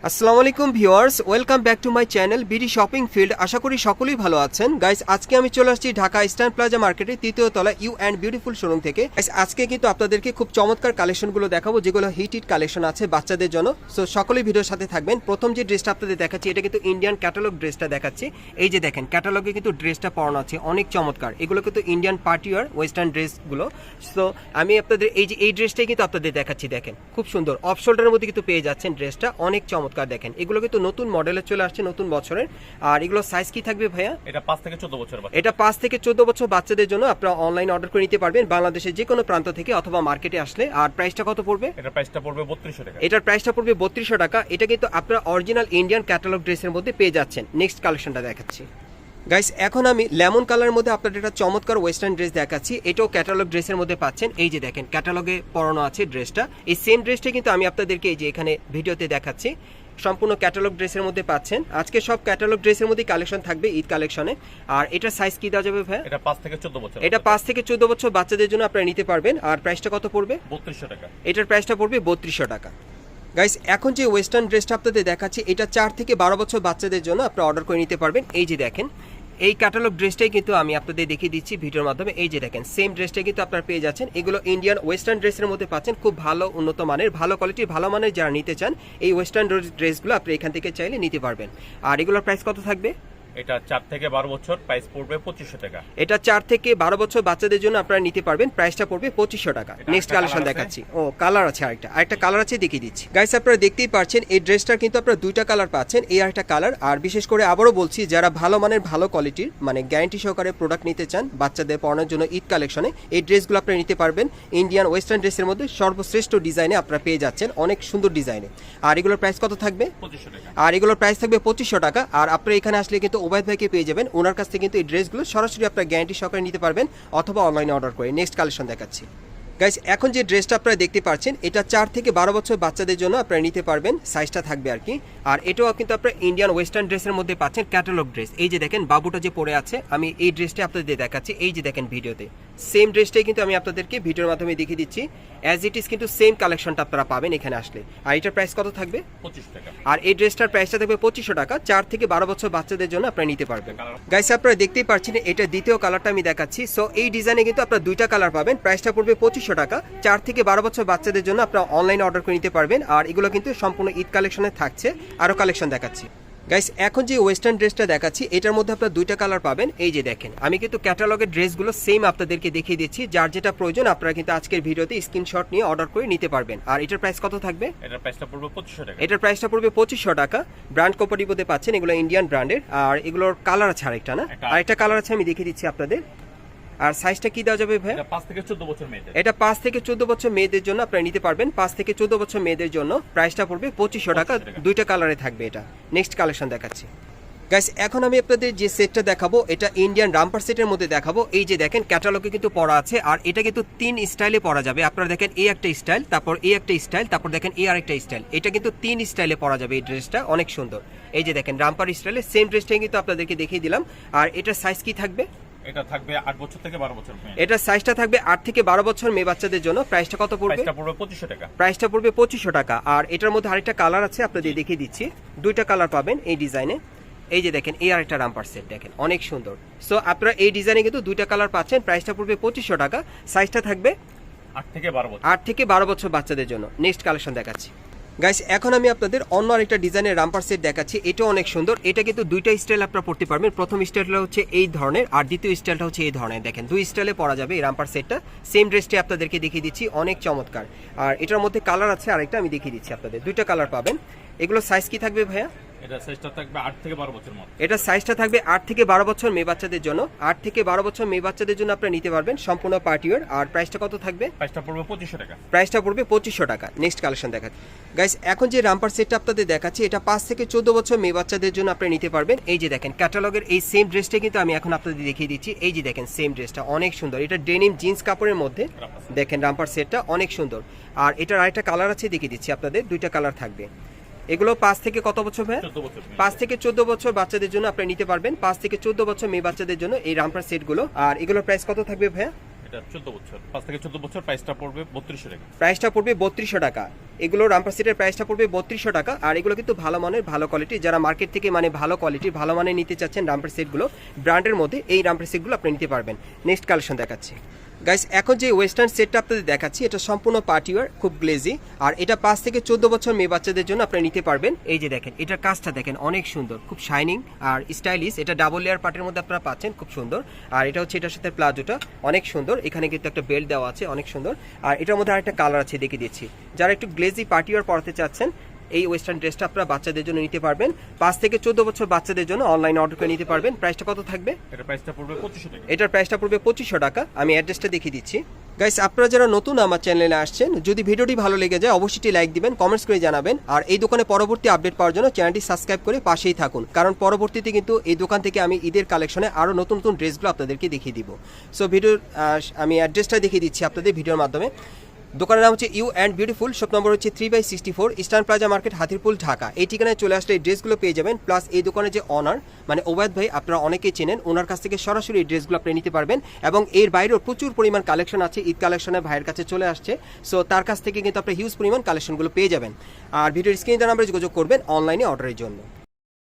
আসসালামু আলাইকুম viewers, welcome back to my channel BD shopping field. আশা করি সকলেই ভালো আছেন। গাইস, আজকে আমি চলে আসছি ঢাকা ইস্টার্ন প্লাজা মার্কেটের তৃতীয় তলা ইউ অ্যান্ড বিউটিফুল শোরুম থেকে। গাইস, আজকে কিন্তু আপনাদেরকে খুব চমৎকার কালেকশনগুলো দেখাবো, যেগুলো হিট কালেকশন আছে বাচ্চাদের জন্য। সো সকলেই ভিডিওর সাথে থাকবেন। প্রথম যে ড্রেসটা আপনাদের দেখাচ্ছি, এটা কিন্তু ইন্ডিয়ান ক্যাটালগ ড্রেসটা দেখাচ্ছি। এই যে দেখেন, ক্যাটালগে কিন্তু ড্রেসটা পরানো আছে, অনেক চমৎকার। এগুলো কিন্তু ইন্ডিয়ান পার্টি ওয়্যার ওয়েস্টার্ন ড্রেসগুলো। সো আমি আপনাদের এই ড্রেসটাই কিন্তু আপনাদের দেখাচ্ছি। দেখেন খুব সুন্দর, অফ শোল্ডারের মধ্যে কিন্তু পেয়ে যাচ্ছেন ড্রেসটা, অনেক চমৎকার। দেখেন এগুলো কিন্তু নতুন মডেলে চলে আসছে, নতুন বছরের। আর এগুলো সাইজ কি থাকবে ভাইয়া? এটা 5 থেকে 14 বছর। এটা 5 থেকে 14 বছর বাচ্চাদের জন্য আপনারা অনলাইন অর্ডার করে নিতে পারবেন বাংলাদেশের যে কোনো প্রান্ত থেকে অথবা মার্কেটে আসলে। আর প্রাইসটা কত পড়বে? এটার প্রাইসটা পড়বে 3200 টাকা। এটার প্রাইসটা পড়বে 3200 টাকা। এটা কিন্তু আপনারা অরিজিনাল ইন্ডিয়ান ক্যাটালগ ড্রেসের মধ্যে পেয়ে যাচ্ছেন। নেক্সট কালেকশনটা দেখাচ্ছি। গাইস, এখন আমি লেমন কালারের মধ্যে আপনাদের একটা চমৎকার ওয়েস্টার্ন ড্রেস দেখাচ্ছি। এটাও ক্যাটালগ ড্রেসের মধ্যে পাচ্ছেন। এই যে দেখেন, ক্যাটালগে পরানো আছে ড্রেসটা। এই সেম ড্রেসটা কিন্তু আমি আপনাদেরকে এই যে এখানে ভিডিওতে দেখাচ্ছি, সম্পূর্ণ ক্যাটালগ ড্রেসের মধ্যে পাচ্ছেন। আজকে সব ক্যাটালগ ড্রেসের মধ্যে কালেকশন থাকবে ঈদ কালেকশনে। আর এটা সাইজ কি দেওয়া যাবে ভাই? এটা 5 থেকে 14 বছর। এটা 5 থেকে 14 বছর বাচ্চাদের জন্য আপনারা নিতে পারবেন। আর প্রাইসটা কত পড়বে? 3200 টাকা। এটার প্রাইসটা পড়বে 3200 টাকা। গাইস, এখন যে ওয়েস্টার্ন ড্রেসটা আপনাদের দেখাচ্ছি, এটা 4 থেকে 12 বছর বাচ্চাদের জন্য আপনারা অর্ডার করে নিতে পারবেন। এই যে দেখেন, এই ক্যাটালগ ড্রেসটাই কিন্তু আমি আপনাদের দেখিয়ে দিচ্ছি ভিডিওর মাধ্যমে। এই যে দেখেন, সেম ড্রেসটাই কিন্তু আপনারা পেয়ে যাচ্ছেন। এগুলো ইন্ডিয়ান ওয়েস্টার্ন ড্রেসের মধ্যে পাচ্ছেন, খুব ভালো উন্নত মানের, ভালো কোয়ালিটির, ভালো মানের। যারা নিতে চান এই ওয়েস্টার্ন ড্রেসগুলো আপনি এখান থেকে চাইলে নিতে পারবেন। আর এগুলোর প্রাইস কত থাকবে? এটা 4 থেকে 12 বছর, প্রাইস পড়বে 2500 টাকা। এটা 4 থেকে 12 বছর বাচ্চাদের জন্য আপনারা নিতে পারবেন, প্রাইসটা পড়বে 2500 টাকা। নেক্সট কালেকশন দেখাচ্ছি। ও কালার আছে, আরেকটা কালার আছে, দেখিয়ে দিচ্ছি। গাইস, আপনারা দেখতেই পাচ্ছেন এই ড্রেসটার কিন্তু আপনারা দুইটা কালার পাচ্ছেন, এই আরেকটা কালার। আর বিশেষ করে আবারও বলছি, যারা ভালো মানের, ভালো কোয়ালিটির, মানে গ্যারান্টি সহকারে প্রোডাক্ট নিতে চান বাচ্চাদের পরানোর জন্য ঈদ কালেকশনে, এই ড্রেসগুলো আপনারা নিতে পারবেন। ইন্ডিয়ান ওয়েস্টার্ন ড্রেসের মধ্যে সর্বশ্রেষ্ঠ ডিজাইনে আপনারা পেয়ে যাচ্ছেন, অনেক সুন্দর ডিজাইনে। আর এগুলোর প্রাইস কত থাকবে? 2500 টাকা। আর এগুলোর প্রাইস থাকবে 2500 টাকা। আর আপনারা এখানে আসলে কিন্তু ওবায়দ ভাইকে পেয়ে যাবেন। ওনার কাছ থেকে কিন্তু এই ড্রেসগুলো সরাসরি আপনারা গ্যারান্টি সহকারে নিতে পারবেন অথবা অনলাইনে অর্ডার করে। নেক্সট কালেকশন দেখাচ্ছি। গাইস, এখন যে ড্রেসটা আপনারা দেখতে পাচ্ছেন, এটা 4 থেকে 12 বছর বাচ্চাদের জন্য আপনারা নিতে পারবেন, সাইজটা থাকবে আর কি। আর এটাও কিন্তু আপনারা ইন্ডিয়ান ওয়েস্টার্ন ড্রেসের মধ্যে পাচ্ছেন, ক্যাটালগ ড্রেস। এই যে দেখেন, বাবুটা যে পরে আছে, আমি এই ড্রেসটা আপনাদের দেখাচ্ছি। এই যে দেখেন ভিডিওতে, সেম ড্রেসটাই কিন্তু আমি আপনাদেরকে ভিডিওর মাধ্যমে দেখিয়ে দিচ্ছি। অ্যাজ ইট ইজ কিন্তু সেম কালেকশনটা আপনারা পাবেন এখানে আসলে। আর এটার প্রাইস কত থাকবে? 25 টাকা। আর এই ড্রেসটার প্রাইসটা থাকবে 2500 টাকা। 4 থেকে 12 বছর বাচ্চাদের জন্য আপনারা নিতে পারবেন। গাইস, আপনারা দেখতেই পাচ্ছেন, এটা দ্বিতীয় কালারটা আমি দেখাচ্ছি। সো এই ডিজাইনে কিন্তু আপনারা দুইটা কালার পাবেন, প্রাইসটা পড়বে 2500 টাকা। 4 থেকে 12 বছর বাচ্চাদের জন্য আপনারা অনলাইনে অর্ডার করে নিতে পারবেন। আর এগুলো কিন্তু সম্পূর্ণ ঈদ কালেকশনে থাকছে। আরও কালেকশন দেখাচ্ছি। গাইস, এখন যে ওয়েস্টার্ন ড্রেসটা দেখাচ্ছি, এটার মধ্যে আপনারা দুইটা কালার পাবেন। এই যে দেখেন, আমি কিন্তু ক্যাটালগের ড্রেসগুলো সেম আপনাদেরকে দেখিয়ে দিচ্ছি। যার যেটা প্রয়োজন আপনারা কিন্তু আজকের ভিডিওতে স্ক্রিনশট নিয়ে অর্ডার করে নিতে পারবেন। আর এটার প্রাইস কত থাকবে? এটার প্রাইসটা পড়বে 2500 টাকা। এটার প্রাইসটা পড়বে 2500 টাকা। ব্র্যান্ড কোম্পানির মধ্যে পাচ্ছেন, এগুলো ইন্ডিয়ান ব্র্যান্ডের। আর এগুলোর কালার আছে আরেকটা, না আরেকটা কালার আছে, আমি দেখিয়ে দিচ্ছি আপনাদের। আর সাইজটা কি দেওয়া যাবে ভাই? এটা 5 থেকে 14 বছর মেয়েদের। এটা 5 থেকে 14 বছর মেয়েদের জন্য আপনারা নিতে পারবেন। 5 থেকে 14 বছর মেয়েদের জন্য প্রাইসটা পড়বে 2500 টাকা। দুইটা কালারে থাকবে এটা। নেক্সট কালেকশন দেখাচ্ছি। গাইস, এখন আমি আপনাদের যে সেটটা দেখাবো, এটা ইন্ডিয়ান রামপার সেটের মধ্যে দেখাবো। এই যে দেখেন, ক্যাটালগে কিন্তু পরা আছে। আর এটা কিন্তু 3 স্টাইলে পরা যাবে। আপনারা দেখেন, এই একটা স্টাইল, তারপর এই একটা স্টাইল, তারপর দেখেন এই আরেকটা স্টাইল। এটা কিন্তু 3 স্টাইলে পরা যাবে। এই ড্রেসটা অনেক সুন্দর। এই যে দেখেন, রামপার স্টাইলে সেম ড্রেসটাই কিন্তু আপনাদেরকে দেখিয়ে দিলাম। আর এটার সাইজ কি থাকবে? এটা থাকবে 8 বছর থেকে 12 বছর মেয়ে। এটা সাইজটা থাকবে 8 থেকে 12 বছর মেয়ে বাচ্চাদের জন্য। প্রাইসটা কত পড়বে? প্রাইসটা পড়বে 2500 টাকা। প্রাইসটা পড়বে 2500 টাকা। আর এটার মধ্যে আরেকটা কালার আছে, আপনাদের দেখিয়ে দিচ্ছি। দুইটা কালার পাবেন এই ডিজাইনে। এই যে দেখেন, এই আরেকটা রামপার সেট, দেখেন অনেক সুন্দর। সো আপনারা এই ডিজাইনে কিন্তু দুইটা কালার পাচ্ছেন। প্রাইসটা পড়বে 2500 টাকা। সাইজটা থাকবে 8 থেকে 12 বছর। 8 থেকে 12 বছর বাচ্চাদের জন্য। নেক্সট কালেকশন দেখাচ্ছি। গাইস, এখন আমি আপনাদের অন্য আরেকটা ডিজাইনের রামপার সেট দেখাচ্ছি। এটাও অনেক সুন্দর। এটা কিন্তু দুইটা স্টাইল আপনারা পড়তে পারবেন। প্রথম স্টাইলটা হচ্ছে এই ধরনের, আর দ্বিতীয় স্টাইলটা হচ্ছে এই ধরনের। দেখেন, দুই স্টাইলে পরা যাবে এই রামপার সেটটা। সেম ড্রেসটি আপনাদেরকে দেখিয়ে দিচ্ছি, অনেক চমৎকার। আর এটার মধ্যে কালার আছে আরেকটা, আমি দেখিয়ে দিচ্ছি আপনাদের। দুইটা কালার পাবেন। এগুলো সাইজ কি থাকবে ভাইয়া? এটা সাইজটা থাকবে 8 থেকে 12 বছর মধ্যে। এটা সাইজটা থাকবে 8 থেকে 12 বছর মেয়ে বাচ্চাদের জন্য। 8 থেকে 12 বছর মেয়ে বাচ্চাদের জন্য আপনারা নিতে পারবেন, সম্পূর্ণ পার্টি ওয়্যার। আর প্রাইসটা কত থাকবে? প্রাইসটা পড়বে 2500 টাকা। প্রাইসটা পড়বে 2500 টাকা। নেক্সট কালেকশন দেখাচ্ছি। গাইস, এখন যে রামপার সেটটা আপনাদের দেখাচ্ছি, এটা 5 থেকে 14 বছর মেয়ে বাচ্চাদের জন্য আপনারা নিতে পারবেন। এই যে দেখেন, ক্যাটালগের এই সেম ড্রেসটা কিন্তু আমি এখন আপনাদের দেখিয়ে দিচ্ছি। এই যে দেখেন, সেম ড্রেসটা অনেক সুন্দর। এটা ডেনিম জিন্স কাপড়ের মধ্যে দেখেন, রামপার সেটটা অনেক সুন্দর। আর এটার আরেকটা কালার আছে, দেখিয়ে দিচ্ছি আপনাদের। দুইটা কালার থাকবে। এগুলো 5 থেকে কত বছর ভাই? 5 থেকে 14 বছর বাচ্চাদের জন্য আপনারা নিতে পারবেন। 5 থেকে 14 বছর মেয়ে বাচ্চাদের জন্য এই রামপার সেটগুলো। আর এগুলোর প্রাইস কত থাকবে ভাইয়া? এটা 14 বছর 5 থেকে 14 বছর প্রাইসটা পড়বে 3200 টাকা। প্রাইসটা পড়বে 3200 টাকা। এগুলো রামপার সেটের প্রাইসটা পড়বে 3200 টাকা। আর এগুলো কিন্তু ভালো মানের ভালো কোয়ালিটি, যারা মার্কেট থেকে মানে ভালো কোয়ালিটির ভালো মানের নিতে চাচ্ছেন রামপার সেটগুলো ব্র্যান্ডের মধ্যে, এই রামপার সেটগুলো আপনি নিতে পারবেন। নেক্সট কালেকশন দেখাচ্ছি গাইস, এখন যে ওয়েস্টার্ন সেটটা আপনাদের দেখাচ্ছি এটা সম্পূর্ণ পার্টিওয়ার, খুব গ্লেজি, আর এটা 5 থেকে 14 বছর মেয়ে বাচ্চাদের জন্য আপনি নিতে পারবেন। এই যে দেখেন এটার কাজটা দেখেন অনেক সুন্দর, খুব শাইনিং আর স্টাইলিশ। এটা ডাবল লেয়ার পার্টের মধ্যে আপনারা পাচ্ছেন, খুব সুন্দর। আর এটা হচ্ছে এটার সাথে প্লাজোটা অনেক সুন্দর, এখানে কিন্তু একটা বেল্ট দেওয়া আছে অনেক সুন্দর। আর এটার মধ্যে আরেকটা কালার আছে দেখিয়ে দিচ্ছি। যারা একটু গ্লেজি পার্টিওয়ার পরাতে চাচ্ছেন এই ওয়েস্টার্ন ড্রেসটা আপনারা বাচ্চাদের জন্য নিতে পারবেন। 5 থেকে 14 বছর বাচ্চাদের জন্য অনলাইন অর্ডার করে নিতে পারবেন। প্রাইসটা কত থাকবে? এটা প্রাইসটা পড়বে 2500 টাকা। এটার প্রাইসটা পড়বে 2500 টাকা। আমি অ্যাড্রেসটা দেখিয়ে দিচ্ছি। গাইস, আপনারা যারা নতুন আমার চ্যানেলে আসছেন, যদি ভিডিওটি ভালো লেগে যায় অবশ্যই লাইক দিবেন, কমেন্টস করে জানাবেন। আর এই দোকানে পরবর্তী আপডেট পাওয়ার জন্য চ্যানেলটি সাবস্ক্রাইব করে পাশেই থাকুন, কারণ পরবর্তীতে কিন্তু এই দোকান থেকে আমি ঈদের কালেকশনে আরও নতুন নতুন ড্রেসগুলো আপনাদেরকে দেখিয়ে দিব। সো ভিডিওর আমি অ্যাড্রেসটা দেখিয়ে দিচ্ছি আপনাদের ভিডিওর মাধ্যমে। দোকানের নাম হচ্ছে you and beautiful, shop number হচ্ছে 3/64, eastern plaza market, Hatirpul, Dhaka. এই ঠিকানায় চলে আসলে এই ড্রেসগুলো পেয়ে যাবেন। প্লাস এই দোকানের যে অনার মানে ওবায়দ ভাই, আপনারা অনেকেই চেনেন, ওনার কাছ থেকে সরাসরি এই ড্রেসগুলো আপনি নিতে পারবেন। এবং এর বাইরেও প্রচুর পরিমাণ কালেকশন আছে, ঈদ কালেকশনে ভাইয়ের কাছে চলে আসছে। সো তার কাছ থেকে কিন্তু আপনি হিউজ পরিমাণ কালেকশনগুলো পেয়ে যাবেন। আর ভিডিওর স্ক্রিনে নাম্বারে যোগাযোগ করবেন অনলাইনে অর্ডারের জন্য।